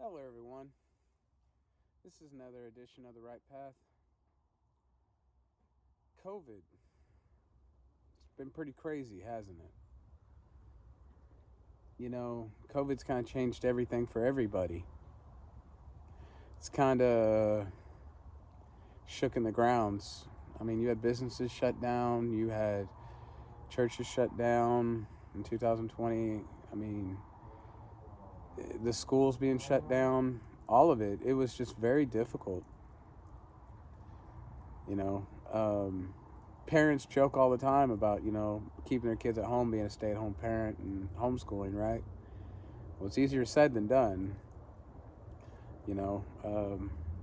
Hello, everyone. This is another edition of The Right Path. COVID. It's been pretty crazy, hasn't it? COVID's kind of changed everything for everybody. It's kind of shook in the grounds. I mean, you had businesses shut down, you had churches shut down in 2020. I mean, the schools being shut down, all of it. It was just very difficult. You know, parents joke all the time about, keeping their kids at home, being a stay-at-home parent and homeschooling, right? Well, it's easier said than done. You know,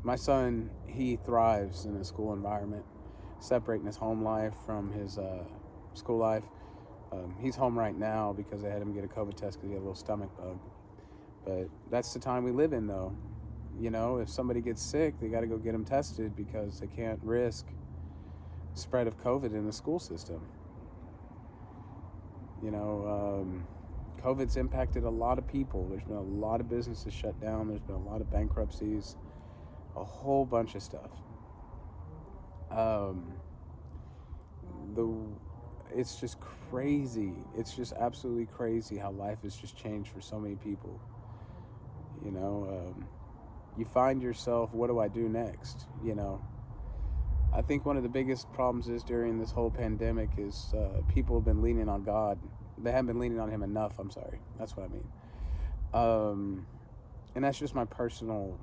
my son, he thrives in a school environment, separating his home life from his school life. He's home right now because they had him get a COVID test because he had a little stomach bug. But that's the time we live in, though. If somebody gets sick, they got to go get them tested because they can't risk spread of COVID in the school system. COVID's impacted a lot of people. There's been a lot of businesses shut down. There's been a lot of bankruptcies, a whole bunch of stuff. The It's just crazy. It's just absolutely crazy how life has just changed for so many people. You find yourself, what do I do next? I think one of the biggest problems is during this whole pandemic is people have been leaning on God. They haven't been leaning on Him enough. I'm sorry. That's what I mean. And that's just my personal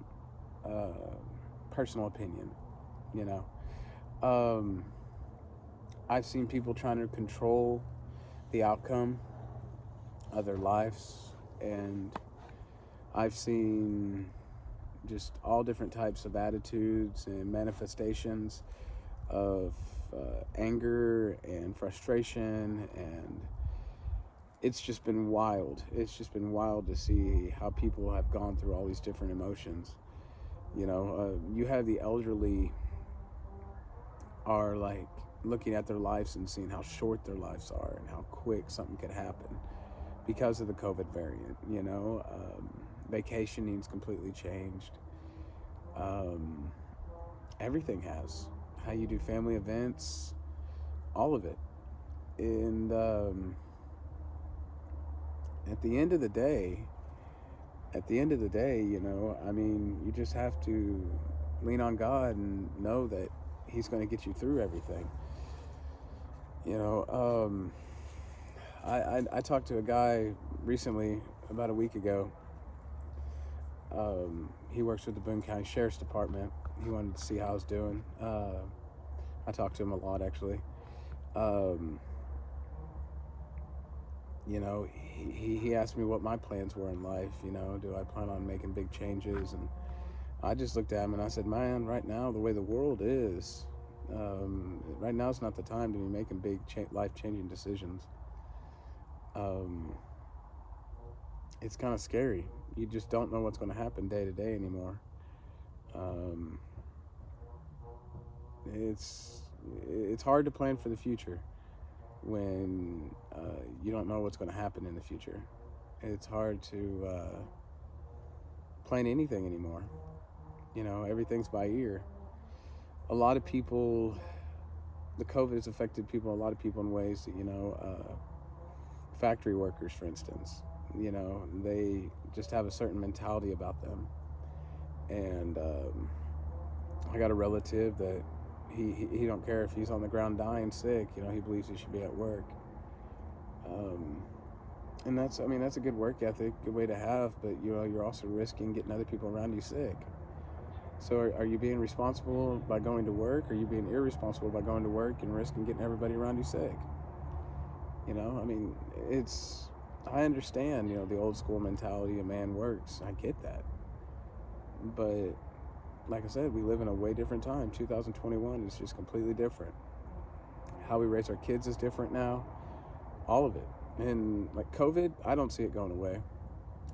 opinion. You know, I've seen people trying to control the outcome of their lives, and I've seen just all different types of attitudes and manifestations of anger and frustration, and it's just been wild. It's just been wild to see how people have gone through all these different emotions. You have the elderly are like looking at their lives and seeing how short their lives are and how quick something could happen because of the COVID variant. Vacationing's completely changed. Everything has. How you do family events, all of it. And at the end of the day, you just have to lean on God and know that He's going to get you through everything. I talked to a guy recently, about a week ago. He works with the Boone County Sheriff's Department. He wanted to see how I was doing. I talked to him a lot, actually. He asked me what my plans were in life. Do I plan on making big changes? And I just looked at him and I said, man, right now, the way the world is, right now is not the time to be making big life-changing decisions. It's kind of scary. You just don't know what's going to happen day to day anymore. It's hard to plan for the future when you don't know what's going to happen in the future. It's hard to plan anything anymore. Everything's by ear. A lot of people, the COVID has affected people, a lot of people in ways that, factory workers, for instance, they just have a certain mentality about them. And I got a relative that he don't care if he's on the ground dying sick. He believes he should be at work. And that's a good work ethic, good way to have, but you're also risking getting other people around you sick. So are you being responsible by going to work? Or are you being irresponsible by going to work and risking getting everybody around you sick? I understand, the old school mentality, a man works. I get that. But like I said, we live in a way different time. 2021 is just completely different. How we raise our kids is different now. All of it. And like COVID, I don't see it going away.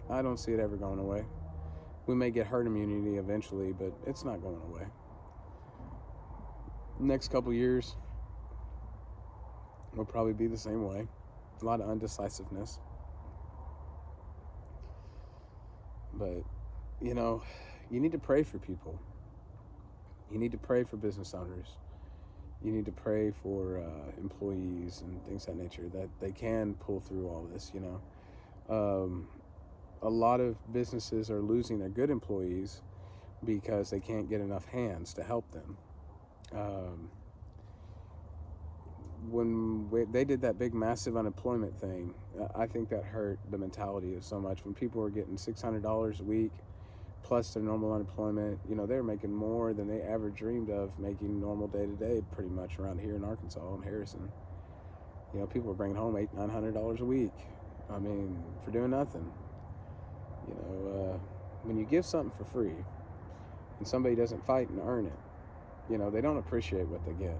I don't see it ever going away. We may get herd immunity eventually, but it's not going away. Next couple years will probably be the same way. A lot of undecisiveness. But, you know, you need to pray for people. You need to pray for business owners. You need to pray for employees and things of that nature, that they can pull through all this. Um, a lot of businesses are losing their good employees because they can't get enough hands to help them. Um, they did that big massive unemployment thing, I think that hurt the mentality of so much. When people were getting $600 a week plus their normal unemployment, they were making more than they ever dreamed of making normal day to day, pretty much around here in Arkansas and Harrison. People were bringing home $800-900 a week. I mean, for doing nothing. When you give something for free and somebody doesn't fight and earn it, they don't appreciate what they get.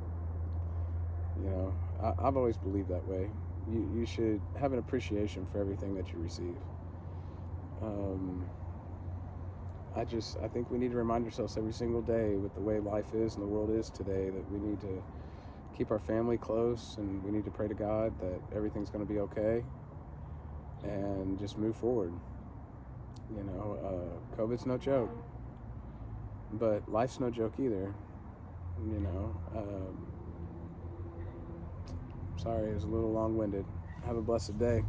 I've always believed that way. You should have an appreciation for everything that you receive. I think we need to remind ourselves every single day, with the way life is and the world is today, that we need to keep our family close, and we need to pray to God that everything's going to be okay and just move forward. COVID's no joke, but life's no joke either. Sorry, it was a little long-winded. Have a blessed day.